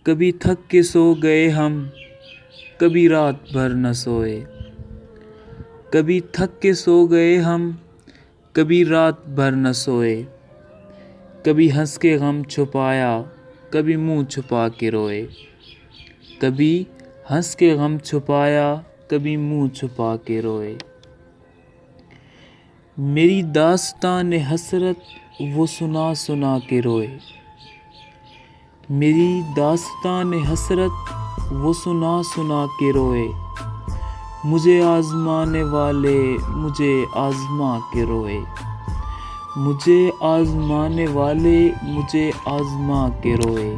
کبھی تھک کے سو گئے ہم، کبھی رات بھر نہ سوئے۔ کبھی تھک کے سو گئے ہم، کبھی رات بھر نہ سوئے۔ کبھی ہنس کے غم چھپایا، کبھی منہ چھپا کے روئے۔ کبھی ہنس کے غم چھپایا، کبھی منہ چھپا کے روئے۔ میری داستان حسرت وہ سنا سنا کے روئے۔ میری داستان حسرت وہ سنا سنا کے روئے۔ مجھے آزمانے والے مجھے آزما کے روئے۔ مجھے آزمانے والے مجھے آزما کے روئے۔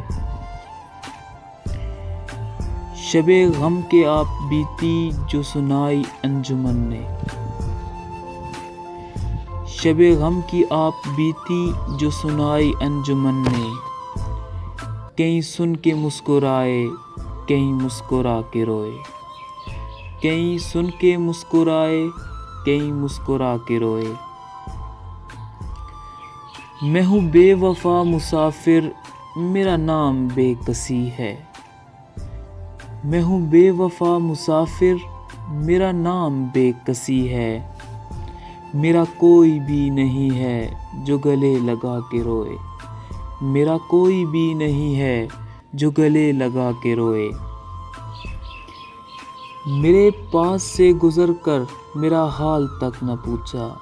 شب غم کے آپ بیتی جو سنائی انجمن نے۔ شب غم کی آپ بیتی جو سنائی انجمن نے۔ کہیں سن کے مسکرائے، کہیں مسکرا کے روئے۔ کہیں سن کے مسکرائے، کہیں مسکرا کے روئے۔ میں ہوں بے وفا مسافر، میرا نام بے کسی ہے۔ میں ہوں بے وفا مسافر، میرا نام بے کسی ہے۔ میرا کوئی بھی نہیں ہے جو گلے لگا کے روئے۔ میرا کوئی بھی نہیں ہے جو گلے لگا کے روئے۔ میرے پاس سے گزر کر میرا حال تک نہ پوچھا۔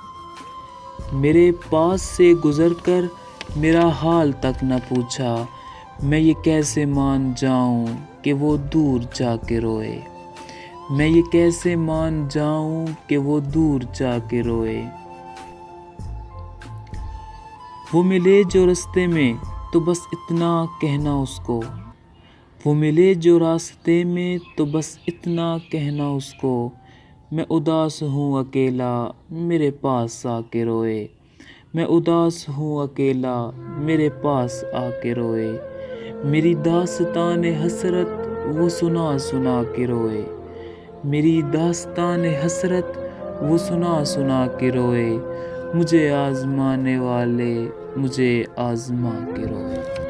میرے پاس سے گزر کر میرا حال تک نہ پوچھا۔ میں یہ کیسے مان جاؤں کہ وہ دور جا کے روئے۔ میں یہ کیسے مان جاؤں کہ وہ دور جا کے روئے۔ وہ ملے جو راستے میں تو بس اتنا کہنا اس کو۔ وہ ملے جو راستے میں تو بس اتنا کہنا اس کو۔ میں اداس ہوں اکیلا، میرے پاس آ کے روئے۔ میں اداس ہوں اکیلا، میرے پاس آ کے روئے۔ میری داستان حسرت وہ سنا سنا کے روئے۔ میری داستان حسرت وہ سنا سنا کے روئے۔ مجھے آزمانے والے مجھے آزما کے روئے۔